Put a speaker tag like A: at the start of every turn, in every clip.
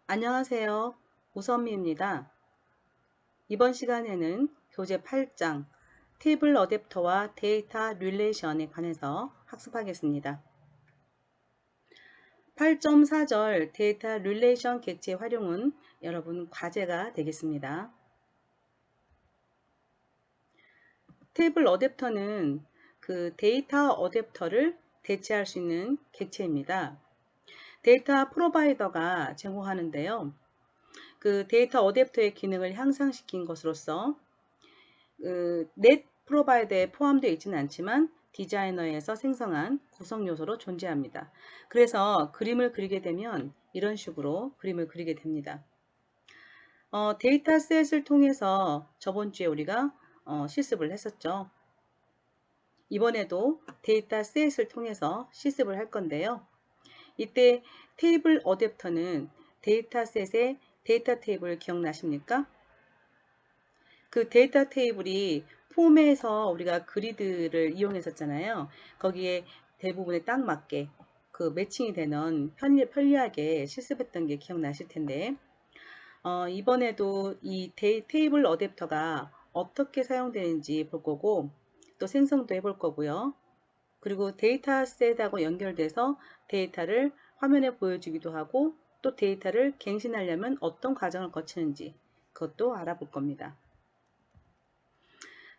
A: 안녕하세요. 우선미입니다. 이번 시간에는 교재 8장 테이블 어댑터와 데이터 릴레이션에 관해서 학습하겠습니다. 8.4절 데이터 릴레이션 객체 활용은 여러분 과제가 되겠습니다. 테이블 어댑터는 그 데이터 어댑터를 대체할 수 있는 객체입니다. 데이터 프로바이더가 제공하는데요. 그 데이터 어댑터의 기능을 향상시킨 것으로서 넷 프로바이더에 포함되어 있지는 않지만 디자이너에서 생성한 구성 요소로 존재합니다. 그래서 그림을 그리게 되면 이런 식으로 그림을 그리게 됩니다. 데이터셋을 통해서 저번 주에 우리가 실습을 했었죠. 이번에도 데이터셋을 통해서 실습을 할 건데요. 이때 테이블 어댑터는 데이터셋의 데이터 테이블 기억나십니까? 그 데이터 테이블이 폼에서 우리가 그리드를 이용했었잖아요. 거기에 대부분에 딱 맞게 그 매칭이 되는 편리하게 실습했던 게 기억나실 텐데 이번에도 이 테이블 어댑터가 어떻게 사용되는지 볼 거고 또 생성도 해볼 거고요. 그리고 데이터셋하고 연결돼서 데이터를 화면에 보여주기도 하고 또 데이터를 갱신하려면 어떤 과정을 거치는지 그것도 알아볼 겁니다.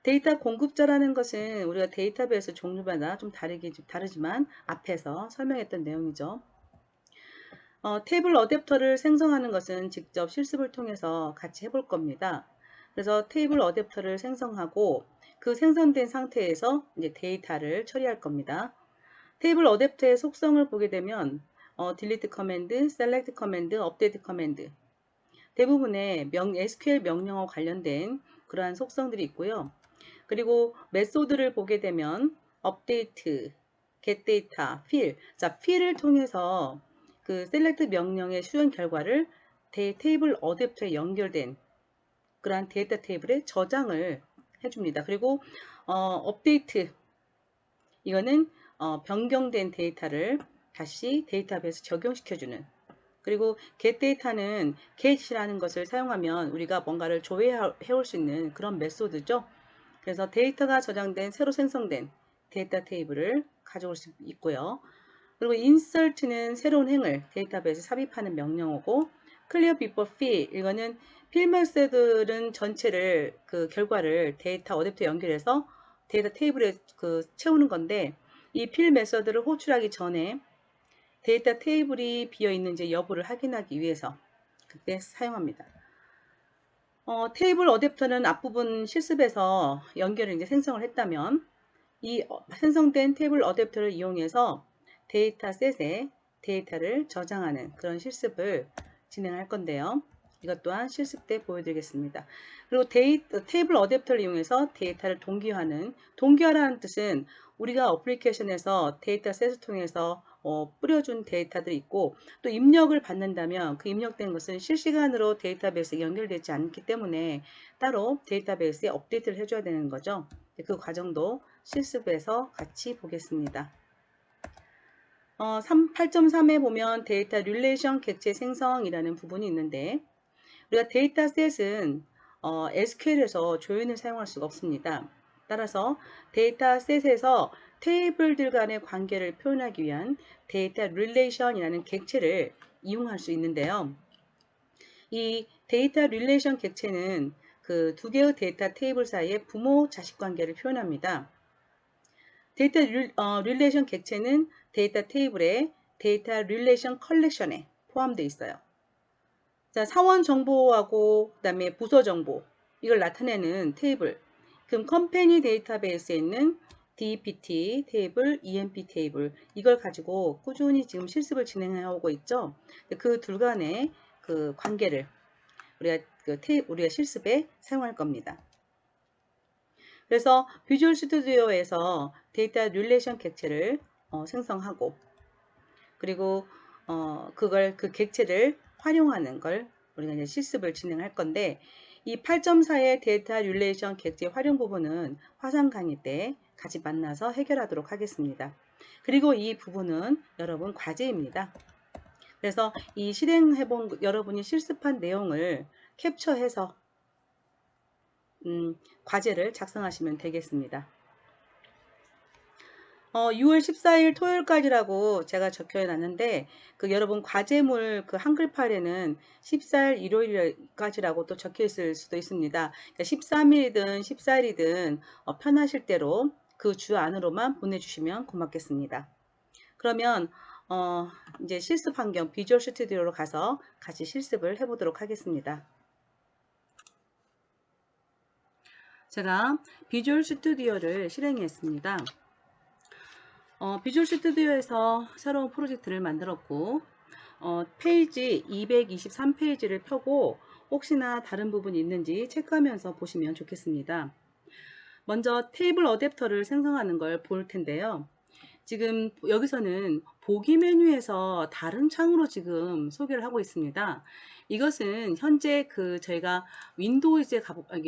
A: 데이터 공급자라는 것은 우리가 데이터베이스 종류마다 좀 다르지만 앞에서 설명했던 내용이죠. 테이블 어댑터를 생성하는 것은 직접 실습을 통해서 같이 해볼 겁니다. 그래서 테이블 어댑터를 생성하고 그 생성된 상태에서 이제 데이터를 처리할 겁니다. 테이블 어댑터의 속성을 보게 되면 delete 커맨드, select 커맨드, update 커맨드 대부분의 SQL 명령어 관련된 그러한 속성들이 있고요. 그리고 메소드를 보게 되면 업데이트, get data, fill. 자, fill을 통해서 그 select 명령의 수행 결과를 테이블 어댑터에 연결된 그러한 데이터 테이블에 저장을 해줍니다. 그리고 업데이트 이거는 변경된 데이터를 다시 데이터베이스 적용시켜주는 그리고 get data는 get이라는 것을 사용하면 우리가 뭔가를 조회해 올 수 있는 그런 메소드죠. 그래서 데이터가 저장된 새로 생성된 데이터 테이블을 가져올 수 있고요. 그리고 insert는 새로운 행을 데이터베이스에 삽입하는 명령어고 clear before fill 이거는 fill 메소드는 전체를 그 결과를 데이터 어댑터에 연결해서 데이터 테이블에 채우는 건데 이 fill 메소드를 호출하기 전에 데이터 테이블이 비어 있는지 여부를 확인하기 위해서 그때 사용합니다. 테이블 어댑터는 앞부분 실습에서 연결을 이제 생성을 했다면 이 생성된 테이블 어댑터를 이용해서 데이터셋에 데이터를 저장하는 그런 실습을 진행할 건데요. 이것 또한 실습 때 보여드리겠습니다. 그리고 테이블 어댑터를 이용해서 데이터를 동기화라는 뜻은 우리가 어플리케이션에서 데이터셋을 통해서 뿌려준 데이터들이 있고 또 입력을 받는다면 그 입력된 것은 실시간으로 데이터베이스에 연결되지 않기 때문에 따로 데이터베이스에 업데이트를 해줘야 되는 거죠. 그 과정도 실습에서 같이 보겠습니다. 8.3에 보면 데이터 릴레이션 객체 생성이라는 부분이 있는데 우리가 데이터셋은 SQL에서 조인을 사용할 수가 없습니다. 따라서 데이터셋에서 테이블들 간의 관계를 표현하기 위한 데이터 릴레이션이라는 객체를 이용할 수 있는데요. 이 데이터 릴레이션 객체는 그 두 개의 데이터 테이블 사이의 부모 자식 관계를 표현합니다. 데이터 릴레이션 객체는 데이터 테이블의 데이터 릴레이션 컬렉션에 포함되어 있어요. 자, 사원 정보하고 그다음에 부서 정보 이걸 나타내는 테이블. 그럼 컴퍼니 데이터베이스에 있는 DPT 테이블, EMP 테이블 이걸 가지고 꾸준히 지금 실습을 진행하고 있죠. 그 둘 간의 그 관계를 우리가 실습에 사용할 겁니다. 그래서 비주얼 스튜디오에서 데이터 릴레이션 객체를 생성하고 그리고 그 객체를 활용하는 걸 우리가 이제 실습을 진행할 건데 이 8.4의 데이터 릴레이션 객체 활용 부분은 화상 강의 때 같이 만나서 해결하도록 하겠습니다. 그리고 이 부분은 여러분 과제입니다. 그래서 이 실행해본 여러분이 실습한 내용을 캡처해서 과제를 작성하시면 되겠습니다. 6월 14일 토요일까지라고 제가 적혀 놨는데 그 여러분 과제물 그 한글 파일에는 14일 일요일까지라고 또 적혀 있을 수도 있습니다. 그러니까 13일이든 14일이든 편하실 대로 그 주 안으로만 보내주시면 고맙겠습니다. 그러면 이제 실습 환경 비주얼 스튜디오로 가서 같이 실습을 해보도록 하겠습니다. 제가 비주얼 스튜디오를 실행했습니다. 비주얼 스튜디오에서 새로운 프로젝트를 만들었고 페이지 223페이지를 펴고 혹시나 다른 부분이 있는지 체크하면서 보시면 좋겠습니다. 먼저 테이블 어댑터를 생성하는 걸 볼 텐데요. 지금 여기서는 보기 메뉴에서 다른 창으로 지금 소개를 하고 있습니다. 이것은 현재 저희가 윈도우즈에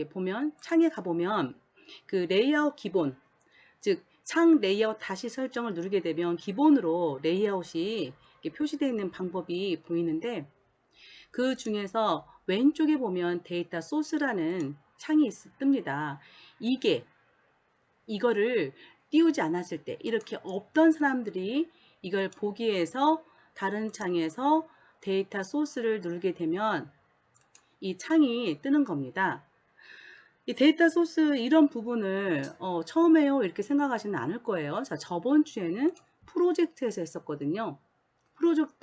A: 보면 창에 가보면 그 레이아웃 기본, 즉 창 레이아웃 다시 설정을 누르게 되면 기본으로 레이아웃이 표시되어 있는 방법이 보이는데 그 중에서 왼쪽에 보면 데이터 소스라는 창이 뜹니다. 이거를 띄우지 않았을 때 이렇게 없던 사람들이 이걸 보기 위해서 다른 창에서 데이터 소스를 누르게 되면 이 창이 뜨는 겁니다. 이 데이터 소스 이런 부분을 처음에요 이렇게 생각하지는 않을 거예요. 자, 저번 주에는 프로젝트에서 했었거든요.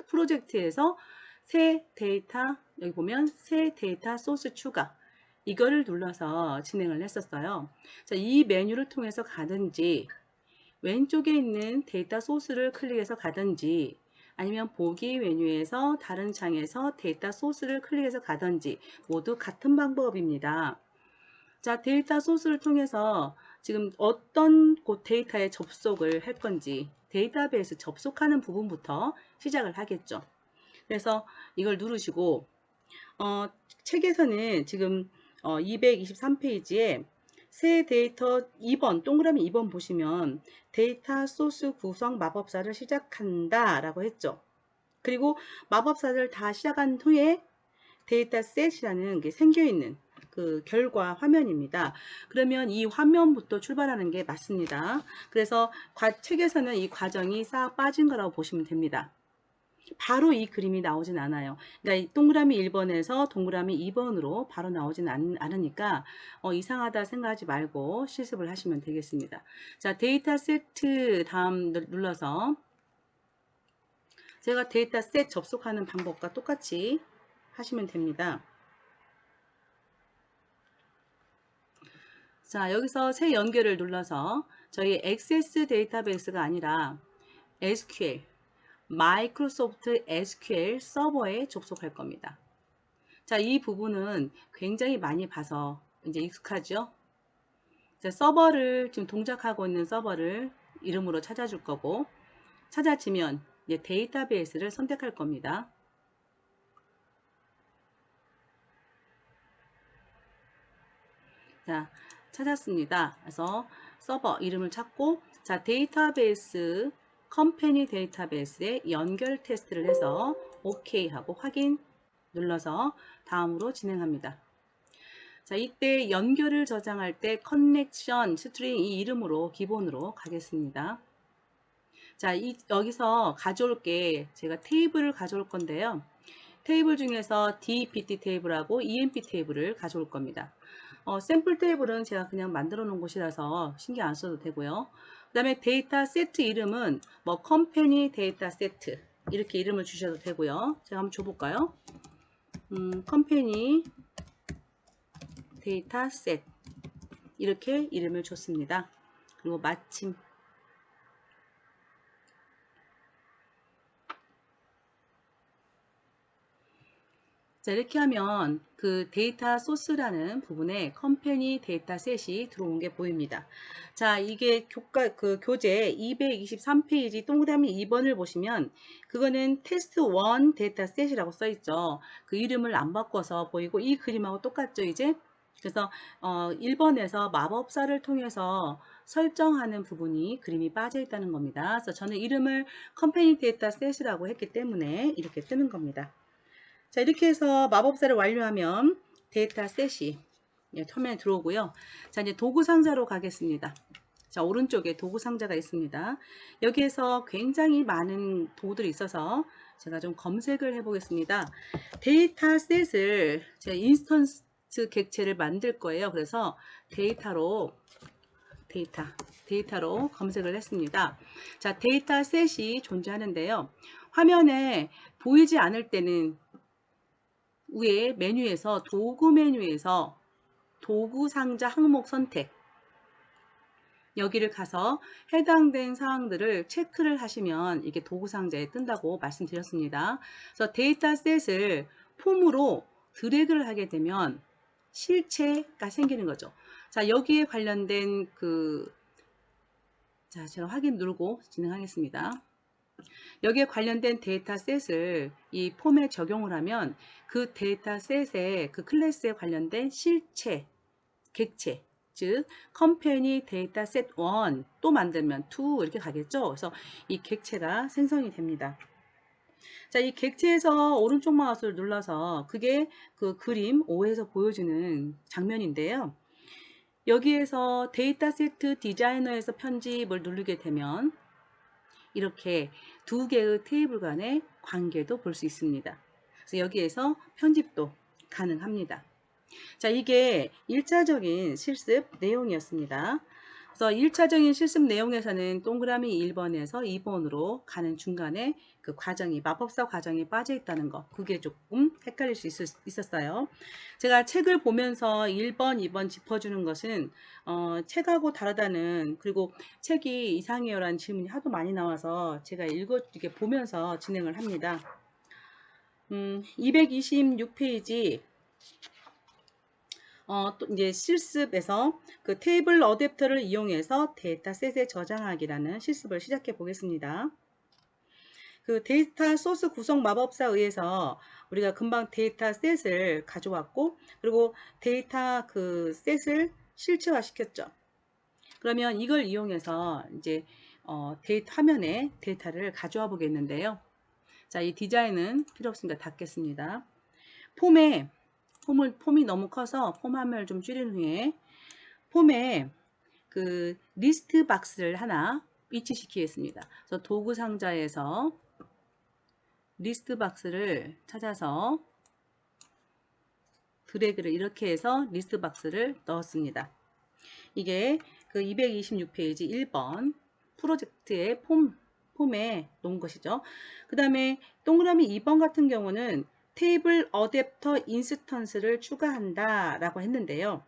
A: 프로젝트에서 새 데이터, 여기 보면 새 데이터 소스 추가, 이거를 눌러서 진행을 했었어요. 자, 이 메뉴를 통해서 가든지 왼쪽에 있는 데이터 소스를 클릭해서 가든지 아니면 보기 메뉴에서 다른 창에서 데이터 소스를 클릭해서 가든지 모두 같은 방법입니다. 자, 데이터 소스를 통해서 지금 어떤 데이터에 접속을 할 건지 데이터베이스 접속하는 부분부터 시작을 하겠죠. 그래서 이걸 누르시고 책에서는 지금 223페이지에 새 데이터 2번 동그라미 2번 보시면 데이터 소스 구성 마법사를 시작한다 라고 했죠. 그리고 마법사를 다 시작한 후에 데이터 셋이라는 게 생겨있는 그 결과 화면입니다. 그러면 이 화면부터 출발하는 게 맞습니다. 그래서 책에서는 이 과정이 싹 빠진 거라고 보시면 됩니다. 바로 이 그림이 나오진 않아요. 그러니까 이 동그라미 1번에서 동그라미 2번으로 바로 나오진 않으니까 이상하다 생각하지 말고 실습을 하시면 되겠습니다. 자, 데이터 세트 다음 눌러서 제가 데이터 셋 접속하는 방법과 똑같이 하시면 됩니다. 자, 여기서 새 연결을 눌러서 저희 액세스 데이터베이스가 아니라 SQL, 마이크로소프트 SQL 서버에 접속할 겁니다. 자, 이 부분은 굉장히 많이 봐서 이제 익숙하죠? 자, 서버를 지금 동작하고 있는 서버를 이름으로 찾아줄 거고 찾아지면 이제 데이터베이스를 선택할 겁니다. 자, 찾았습니다. 그래서 서버 이름을 찾고 자, 데이터베이스 컴퍼니 데이터베이스에 연결 테스트를 해서 OK 하고 확인 눌러서 다음으로 진행합니다. 자, 이때 연결을 저장할 때 커넥션 스트링 이 이름으로 기본으로 가겠습니다. 자, 여기서 가져올 게 제가 테이블을 가져올 건데요. 테이블 중에서 DPT 테이블하고 EMP 테이블을 가져올 겁니다. 샘플 테이블은 제가 그냥 만들어 놓은 곳이라서 신경 안 써도 되고요. 그 다음에 데이터 세트 이름은 뭐 컴퍼니 데이터 세트 이렇게 이름을 주셔도 되고요. 제가 한번 줘볼까요? 컴퍼니 데이터 셋 이렇게 이름을 줬습니다. 그리고 마침 자, 이렇게 하면 그 데이터 소스라는 부분에 컴퍼니 데이터 셋이 들어온 게 보입니다. 자, 이게 교재 223페이지 동그라미 2번을 보시면 그거는 테스트 1 데이터 셋이라고 써 있죠. 그 이름을 안 바꿔서 보이고 이 그림하고 똑같죠, 이제? 그래서 1번에서 마법사를 통해서 설정하는 부분이 그림이 빠져 있다는 겁니다. 그래서 저는 이름을 컴퍼니 데이터 셋이라고 했기 때문에 이렇게 뜨는 겁니다. 자, 이렇게 해서 마법사를 완료하면 데이터 셋이 화면에 들어오고요. 자, 이제 도구 상자로 가겠습니다. 자, 오른쪽에 도구 상자가 있습니다. 여기에서 굉장히 많은 도구들이 있어서 제가 좀 검색을 해 보겠습니다. 데이터 셋을 제가 인스턴스 객체를 만들 거예요. 그래서 데이터로 검색을 했습니다. 자, 데이터 셋이 존재하는데요. 화면에 보이지 않을 때는 위에 메뉴에서 도구 메뉴에서 도구 상자 항목 선택, 여기를 가서 해당된 사항들을 체크를 하시면 이게 도구 상자에 뜬다고 말씀드렸습니다. 그래서 데이터셋을 폼으로 드래그를 하게 되면 실체가 생기는 거죠. 자, 여기에 관련된 자, 제가 확인 누르고 진행하겠습니다. 여기에 관련된 데이터셋을 이 폼에 적용을 하면 그 데이터셋의 그 클래스에 관련된 실체, 객체, 즉 컴퍼니 데이터셋 1 또 만들면 2 이렇게 가겠죠. 그래서 이 객체가 생성이 됩니다. 자, 이 객체에서 오른쪽 마우스를 눌러서 그게 그 그림 5에서 보여주는 장면인데요. 여기에서 데이터셋 디자이너에서 편집을 누르게 되면 이렇게 두 개의 테이블 간의 관계도 볼 수 있습니다. 그래서 여기에서 편집도 가능합니다. 자, 이게 1차적인 실습 내용이었습니다. 그래서 1차적인 실습 내용에서는 동그라미 1번에서 2번으로 가는 중간에 그 과정이, 마법사 과정이 빠져 있다는 거, 그게 조금 헷갈릴 수 있었어요. 제가 책을 보면서 1번, 2번 짚어주는 것은 책하고 다르다는, 그리고 책이 이상해요라는 질문이 하도 많이 나와서 제가 이렇게 보면서 진행을 합니다. 226페이지 또 이제 실습에서 그 테이블 어댑터를 이용해서 데이터셋에 저장하기라는 실습을 시작해 보겠습니다. 그 데이터 소스 구성 마법사에 의해서 우리가 금방 데이터셋을 가져왔고, 그리고 데이터 그 셋을 실체화 시켰죠. 그러면 이걸 이용해서 이제 데이터 화면에 데이터를 가져와 보겠는데요. 자, 이 디자인은 필요 없으니까 닫겠습니다. 폼이 너무 커서 폼 화면을 좀 줄인 후에 폼에 그 리스트 박스를 하나 위치시키겠습니다. 그래서 도구 상자에서 리스트 박스를 찾아서 드래그를 이렇게 해서 리스트 박스를 넣었습니다. 이게 그 226페이지 1번 프로젝트의 폼에 놓은 것이죠. 그 다음에 동그라미 2번 같은 경우는 테이블 어댑터 인스턴스를 추가한다 라고 했는데요.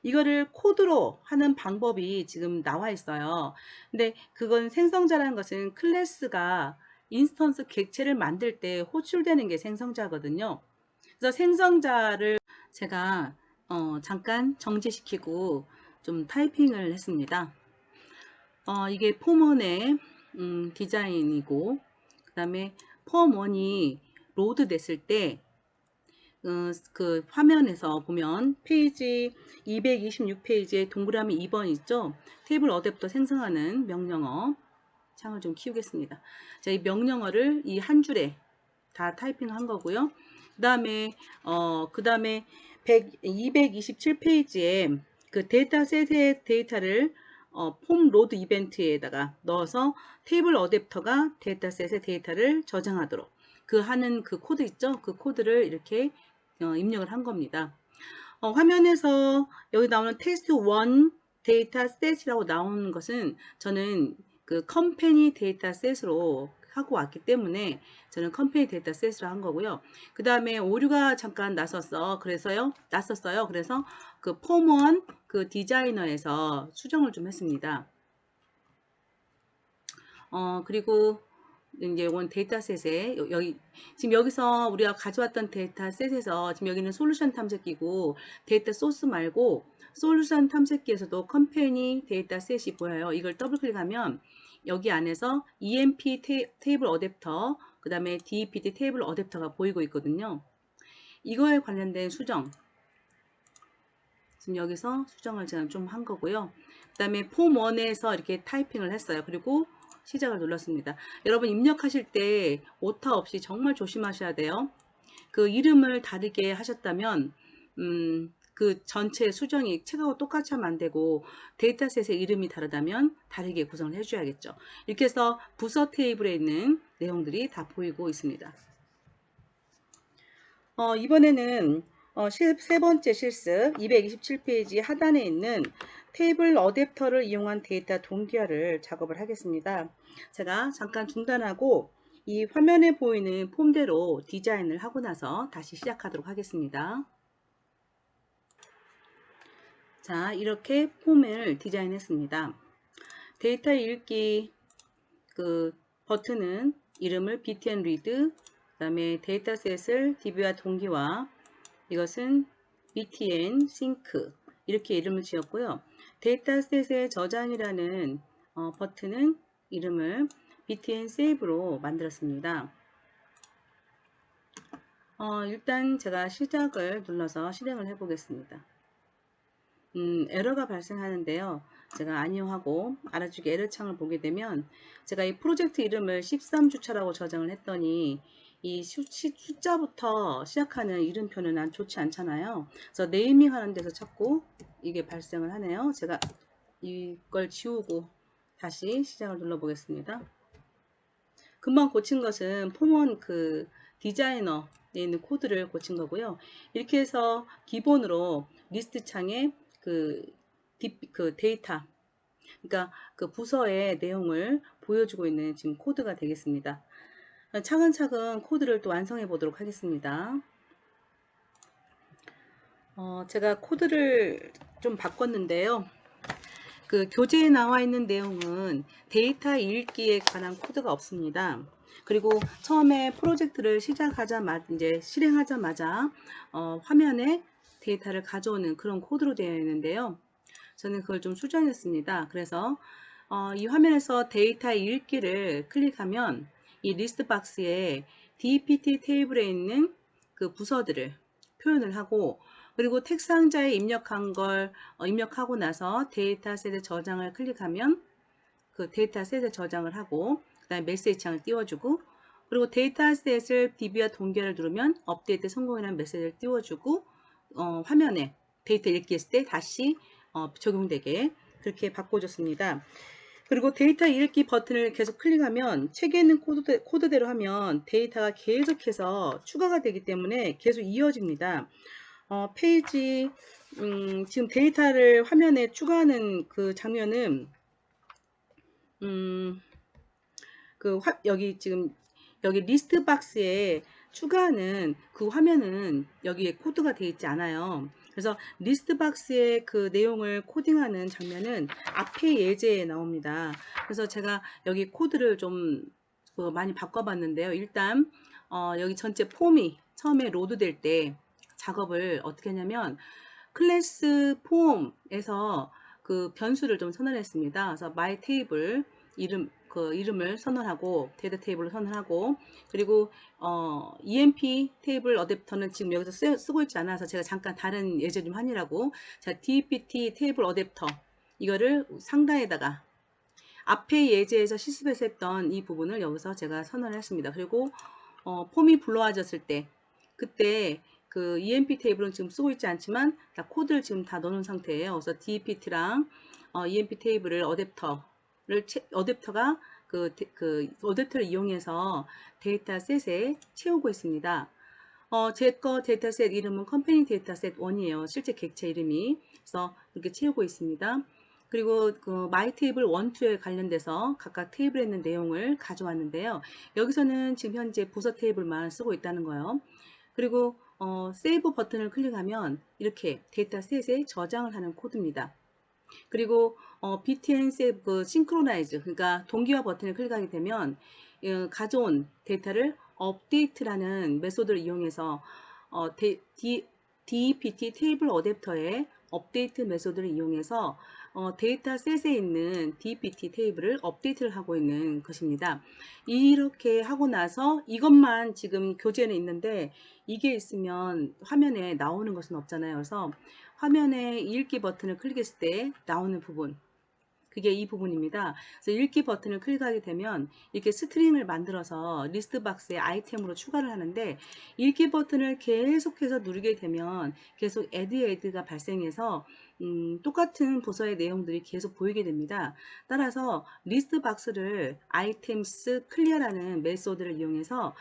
A: 이거를 코드로 하는 방법이 지금 나와 있어요. 근데 그건 생성자라는 것은 클래스가 인스턴스 객체를 만들 때 호출되는 게 생성자거든요. 그래서 생성자를 제가 잠깐 정지시키고 좀 타이핑을 했습니다. 이게 폼1의 디자인이고, 그 다음에 폼1이 로드 됐을 때 그 화면에서 보면 페이지 226페이지에 동그라미 2번 있죠? 테이블 어댑터 생성하는 명령어 창을 좀 키우겠습니다. 자, 이 명령어를 이 한 줄에 다 타이핑한 거고요. 그 다음에 227페이지에 그 데이터셋의 데이터를 폼 로드 이벤트에다가 넣어서 테이블 어댑터가 데이터셋의 데이터를 저장하도록 하는 그 코드 있죠? 그 코드를 이렇게 입력을 한 겁니다. 화면에서 여기 나오는 테스트 1 데이터셋이라고 나오는 것은 저는 그 컴퍼니 데이터셋으로 하고 왔기 때문에 저는 컴퍼니 데이터셋으로 한 거고요. 그 다음에 오류가 잠깐 났었어요. 그래서 그 폼1 그 디자이너에서 수정을 좀 했습니다. 그리고 이제 원 데이터셋에 지금 여기서 우리가 가져왔던 데이터셋에서 지금 여기는 솔루션 탐색기고 데이터 소스 말고 솔루션 탐색기에서도 컴퍼니 데이터셋이 보여요. 이걸 더블 클릭하면 여기 안에서 EMP 테이블 어댑터, 그 다음에 DEPT 테이블 어댑터가 보이고 있거든요. 이거에 관련된 수정 지금 여기서 수정을 제가 좀 한 거고요. 그 다음에 폼 1에서 이렇게 타이핑을 했어요. 그리고 시작을 눌렀습니다. 여러분 입력하실 때 오타 없이 정말 조심하셔야 돼요. 그 이름을 다르게 하셨다면 그 전체 수정이 책하고 똑같이 하면 안 되고 데이터셋의 이름이 다르다면 다르게 구성을 해줘야겠죠. 이렇게 해서 부서 테이블에 있는 내용들이 다 보이고 있습니다. 이번에는 세 번째 실습 227페이지 하단에 있는 테이블 어댑터를 이용한 데이터 동기화를 작업을 하겠습니다. 제가 잠깐 중단하고 이 화면에 보이는 폼대로 디자인을 하고 나서 다시 시작하도록 하겠습니다. 자, 이렇게 폼을 디자인했습니다. 데이터 읽기 그 버튼은 이름을 btn read, 그 다음에 데이터셋을 db와 동기화, 이것은 btn sync 이렇게 이름을 지었고요. 데이터셋의 저장이라는 버튼은 이름을 btn save로 만들었습니다. 일단 제가 시작을 눌러서 실행을 해 보겠습니다. 에러가 발생하는데요. 제가 아니요하고 알아주기 에러 창을 보게 되면 제가 이 프로젝트 이름을 13주차라고 저장을 했더니 이 숫자부터 시작하는 이름표는 좋지 않잖아요. 그래서 네이밍 하는 데서 자꾸 이게 발생을 하네요. 제가 이걸 지우고 다시 시작을 눌러 보겠습니다. 금방 고친 것은 폼원 그 디자이너에 있는 코드를 고친 거고요. 이렇게 해서 기본으로 리스트 창에 그 데이터, 그러니까 그 부서의 내용을 보여주고 있는 지금 코드가 되겠습니다. 차근차근 코드를 또 완성해 보도록 하겠습니다. 제가 코드를 좀 바꿨는데요. 그 교재에 나와 있는 내용은 데이터 읽기에 관한 코드가 없습니다. 그리고 처음에 프로젝트를 시작하자마자 이제 실행하자마자 화면에 데이터를 가져오는 그런 코드로 되어 있는데요. 저는 그걸 좀 수정했습니다. 그래서 이 화면에서 데이터 읽기를 클릭하면 이 리스트 박스에 DPT 테이블에 있는 그 부서들을 표현을 하고, 그리고 텍스트 상자에 입력한 걸 입력하고 나서 데이터셋의 저장을 클릭하면 그 데이터셋에 저장을 하고, 그 다음에 메시지 창을 띄워주고, 그리고 데이터셋을 DB와 동기화를 누르면 업데이트 성공이라는 메시지를 띄워주고, 화면에 데이터 읽기 했을 때 다시 적용되게 그렇게 바꿔줬습니다. 그리고 데이터 읽기 버튼을 계속 클릭하면 책에 있는 코드대로 하면 데이터가 계속해서 추가가 되기 때문에 계속 이어집니다. 페이지 지금 데이터를 화면에 추가하는 그 장면은 여기 지금 여기 리스트 박스에 추가하는 그 화면은 여기에 코드가 되어 있지 않아요. 그래서 리스트 박스의 그 내용을 코딩하는 장면은 앞에 예제에 나옵니다. 그래서 제가 여기 코드를 좀 많이 바꿔봤는데요. 일단 여기 전체 폼이 처음에 로드 될 때 작업을 어떻게 하냐면 클래스 폼에서 그 변수를 좀 선언했습니다. 그래서 my table 이름을 선언하고 데이터 테이블을 선언하고, 그리고 EMP 테이블 어댑터는 지금 여기서 쓰고 있지 않아서 제가 잠깐 다른 예제 좀 하느라고 자 DPT 테이블 어댑터 이거를 상단에다가 앞에 예제에서 실습에서 했던 이 부분을 여기서 제가 선언을 했습니다. 그리고 폼이 불러와졌을 때 그때 그 EMP 테이블은 지금 쓰고 있지 않지만 다 코드를 지금 다 넣어놓은 상태예요. 그래서 DPT랑 EMP 테이블을 어댑터가 그 어댑터를 이용해서 데이터셋에 채우고 있습니다. 제 거 데이터셋 이름은 컴퍼니 데이터셋 1이에요. 실제 객체 이름이. 그래서 이렇게 채우고 있습니다. 그리고 그 마이 테이블 1, 2에 관련돼서 각각 테이블에 있는 내용을 가져왔는데요. 여기서는 지금 현재 부서 테이블만 쓰고 있다는 거예요. 그리고 세이브 버튼을 클릭하면 이렇게 데이터셋에 저장을 하는 코드입니다. 그리고 btn save 그 synchronize, 그러니까 동기화 버튼을 클릭하게 되면 가져온 데이터를 업데이트라는 메소드를 이용해서 DPT 테이블 어댑터에 업데이트 메소드를 이용해서 데이터셋에 있는 DPT 테이블을 업데이트를 하고 있는 것입니다. 이렇게 하고 나서 이것만 지금 교재는 있는데 이게 있으면 화면에 나오는 것은 없잖아요. 그래서 화면에 읽기 버튼을 클릭했을 때 나오는 부분, 그게 이 부분입니다. 그래서 읽기 버튼을 클릭하게 되면 이렇게 스트링을 만들어서 리스트 박스에 아이템으로 추가를 하는데, 읽기 버튼을 계속해서 누르게 되면 계속 애드가 발생해서 똑같은 부서의 내용들이 계속 보이게 됩니다. 따라서 리스트 박스를 아이템스 클리어라는 메소드를 이용해서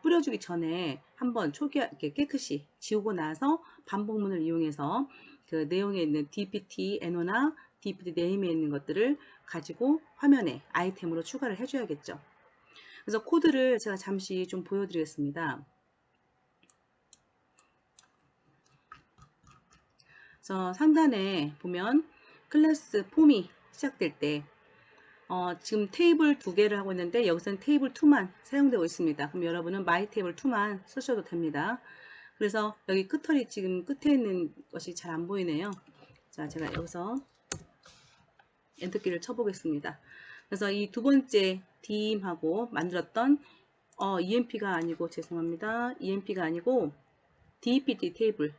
A: 뿌려주기 전에 한번 깨끗이 지우고 나서 반복문을 이용해서 그 내용에 있는 DPT NO나 DPT 네임에 있는 것들을 가지고 화면에 아이템으로 추가를 해줘야겠죠. 그래서 코드를 제가 잠시 좀 보여드리겠습니다. 그래서 상단에 보면 클래스 폼이 시작될 때 지금 테이블 2개를 하고 있는데 여기서는 테이블 2만 사용되고 있습니다. 그럼 여러분은 마이 테이블 2만 쓰셔도 됩니다. 그래서 여기 끝털이 지금 끝에 있는 것이 잘 안 보이네요. 자, 제가 여기서 엔터키를 쳐보겠습니다. 그래서 이 두 번째 DIM하고 만들었던 EMP가 아니고 죄송합니다. EMP가 아니고 DPT 테이블.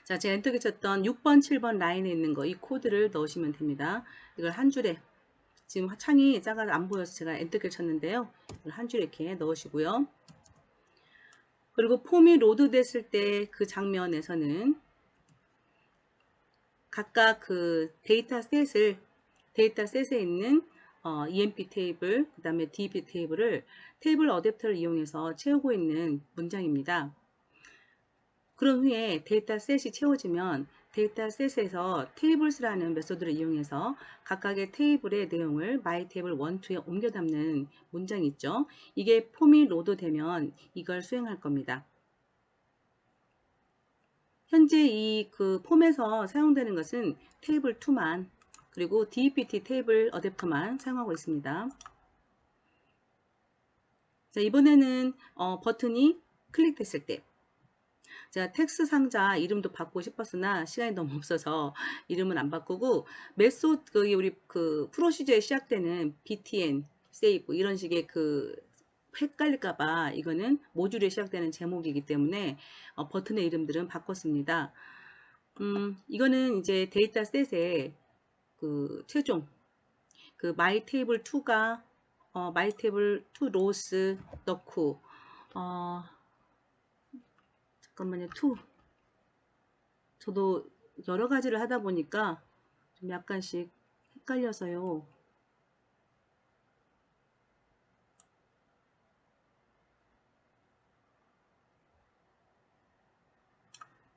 A: 자, 제가 엔터키 쳤던 6번, 7번 라인에 있는 거, 이 코드를 넣으시면 됩니다. 이걸 한 줄에, 지금 창이 작아서 안 보여서 제가 엔터키를 쳤는데요. 이걸 한 줄에 이렇게 넣으시고요. 그리고 폼이 로드 됐을 때 그 장면에서는 각각 그 데이터셋에 있는 EMP 테이블, 그 다음에 DP 테이블을 테이블 어댑터를 이용해서 채우고 있는 문장입니다. 그런 후에 데이터셋이 채워지면 데이터셋에서 tables라는 메소드를 이용해서 각각의 테이블의 내용을 my table 1, 2에 옮겨 담는 문장이 있죠. 이게 폼이 로드되면 이걸 수행할 겁니다. 현재 이 그 폼에서 사용되는 것은 테이블 2만, 그리고 DPT 테이블 어댑터만 사용하고 있습니다. 자, 이번에는 버튼이 클릭됐을 때 제가 텍스트 상자 이름도 바꾸고 싶었으나 시간이 너무 없어서 이름은 안 바꾸고, 메소드 우리 그 프로시저에 시작되는 btn, save 이런 식의 그 헷갈릴까봐 이거는 모듈에 시작되는 제목이기 때문에 버튼의 이름들은 바꿨습니다. 이거는 이제 데이터셋에 그 최종 그 my table 2가 my table 2 rows 넣고 잠깐만요. 2 저도 여러 가지를 하다 보니까 좀 약간씩 헷갈려서요.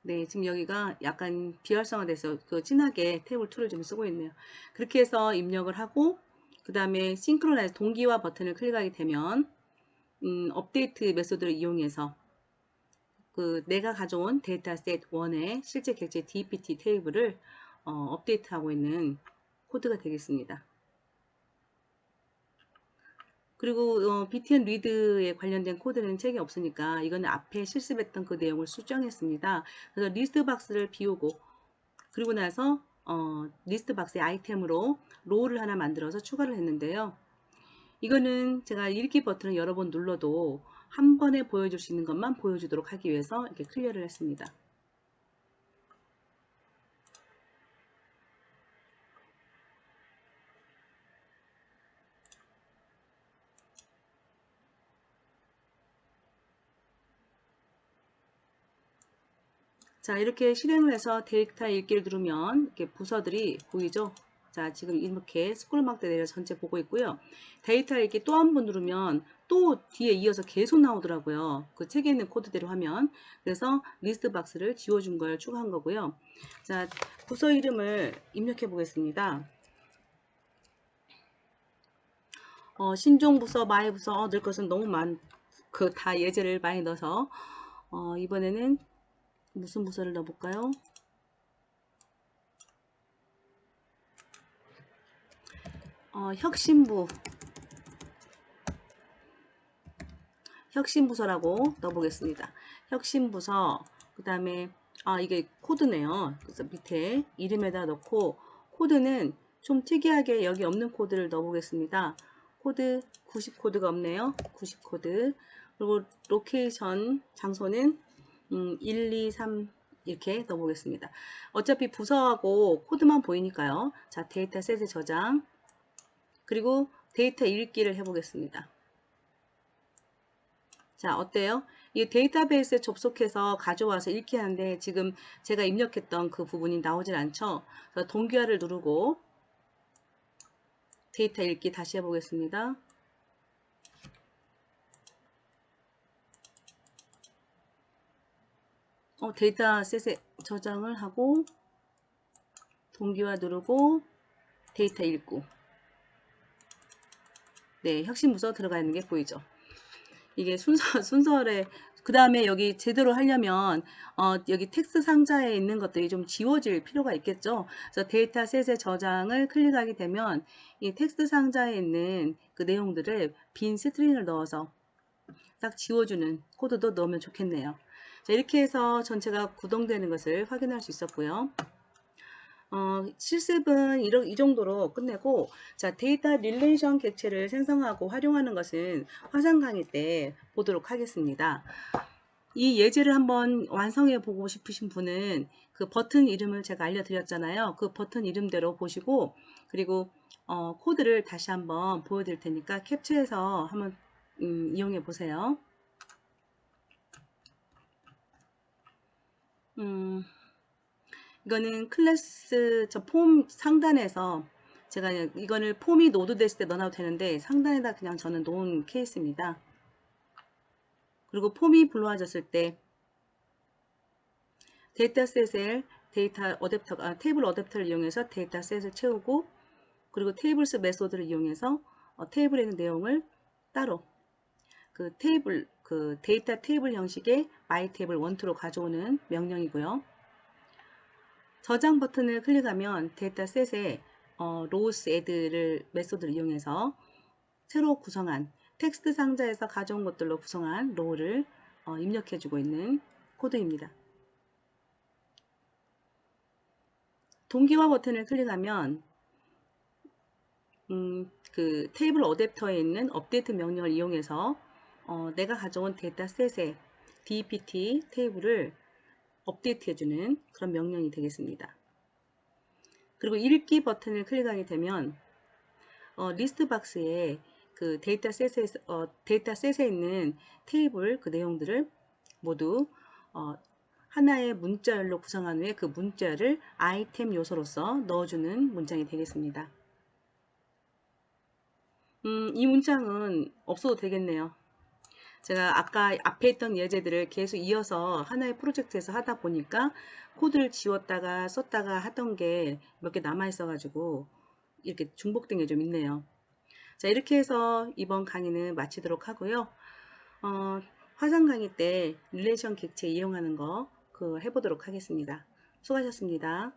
A: 네, 지금 여기가 약간 비활성화돼서 그 진하게 테이블 2를 좀 쓰고 있네요. 그렇게 해서 입력을 하고, 그 다음에 싱크로나이즈 동기화 버튼을 클릭하게 되면 업데이트 메소드를 이용해서 그 내가 가져온 데이터셋 1의 실제 객체 DPT 테이블을 업데이트하고 있는 코드가 되겠습니다. 그리고 btn read에 관련된 코드는 책이 없으니까 이거는 앞에 실습했던 그 내용을 수정했습니다. 그래서 리스트 박스를 비우고, 그리고 나서 리스트 박스의 아이템으로 로우를 하나 만들어서 추가를 했는데요. 이거는 제가 읽기 버튼을 여러 번 눌러도 한 번에 보여줄 수 있는 것만 보여주도록 하기 위해서 이렇게 클리어를 했습니다. 자, 이렇게 실행을 해서 데이터 읽기를 누르면 이렇게 부서들이 보이죠? 자, 지금 이렇게 스크롤 대 내려 전체 보고 있고요. 데이터 읽기 또 한 번 누르면 또 뒤에 이어서 계속 나오더라고요. 그 책에 있는 코드대로 하면. 그래서 리스트 박스를 지워준 걸 추가한 거고요. 자, 부서 이름을 입력해 보겠습니다. 신종 부서, 마이 부서 넣을 것은 너무 그 다 예제를 많이 넣어서 이번에는 무슨 부서를 넣어볼까요? 혁신부서라고 넣어보겠습니다. 혁신부서, 그 다음에 이게 코드네요. 그래서 밑에 이름에다 넣고 코드는 좀 특이하게 여기 없는 코드를 넣어 보겠습니다. 코드 90 코드가 없네요. 90 코드. 그리고 로케이션 장소는 1, 2, 3 이렇게 넣어 보겠습니다. 어차피 부서하고 코드만 보이니까요. 자, 데이터셋에 저장. 그리고 데이터 읽기를 해 보겠습니다. 자, 어때요? 이 데이터베이스에 접속해서 가져와서 읽기 하는데 지금 제가 입력했던 그 부분이 나오질 않죠? 그래서 동기화를 누르고 데이터 읽기 다시 해보겠습니다. 데이터셋에 저장을 하고 동기화 누르고 데이터 읽고 네, 혁신 문서 들어가 있는 게 보이죠? 이게 순서래. 그 다음에 여기 제대로 하려면 여기 텍스트 상자에 있는 것들이 좀 지워질 필요가 있겠죠. 그래서 데이터셋의 저장을 클릭하게 되면 이 텍스트 상자에 있는 그 내용들을 빈 스트링을 넣어서 딱 지워주는 코드도 넣으면 좋겠네요. 자, 이렇게 해서 전체가 구동되는 것을 확인할 수 있었고요. 실습은 이 정도로 끝내고, 자, 데이터 릴레이션 객체를 생성하고 활용하는 것은 화상 강의 때 보도록 하겠습니다. 이 예제를 한번 완성해 보고 싶으신 분은 그 버튼 이름을 제가 알려드렸잖아요. 그 버튼 이름대로 보시고, 그리고 코드를 다시 한번 보여드릴 테니까 캡처해서 한번 이용해 보세요. 이거는 클래스 저 폼 상단에서 제가 이거를 폼이 노드 됐을 때 넣어놔도 되는데 상단에다 그냥 저는 놓은 케이스입니다. 그리고 폼이 불러와졌을 때 데이터셋을 테이블 어댑터를 이용해서 데이터셋을 채우고, 그리고 테이블스 메소드를 이용해서 테이블에 있는 내용을 따로 그 데이터 테이블 형식의 my 테이블 1, 2로 가져오는 명령이고요. 저장 버튼을 클릭하면 데이터셋에 로우스 애드를 메소드를 이용해서 새로 구성한 텍스트 상자에서 가져온 것들로 구성한 로우를 입력해주고 있는 코드입니다. 동기화 버튼을 클릭하면 그 테이블 어댑터에 있는 업데이트 명령을 이용해서 내가 가져온 데이터셋의 DPT 테이블을 업데이트해주는 그런 명령이 되겠습니다. 그리고 읽기 버튼을 클릭하게 되면 리스트 박스에 그 데이터셋에 있는 테이블 그 내용들을 모두 하나의 문자열로 구성한 후에 그 문자를 아이템 요소로서 넣어주는 문장이 되겠습니다. 이 문장은 없어도 되겠네요. 제가 아까 앞에 있던 예제들을 계속 이어서 하나의 프로젝트에서 하다 보니까 코드를 지웠다가 썼다가 하던 게 몇 개 남아 있어 가지고 이렇게 중복된 게 좀 있네요. 자, 이렇게 해서 이번 강의는 마치도록 하고요. 화상 강의 때 릴레이션 객체 이용하는 거 해보도록 하겠습니다. 수고하셨습니다.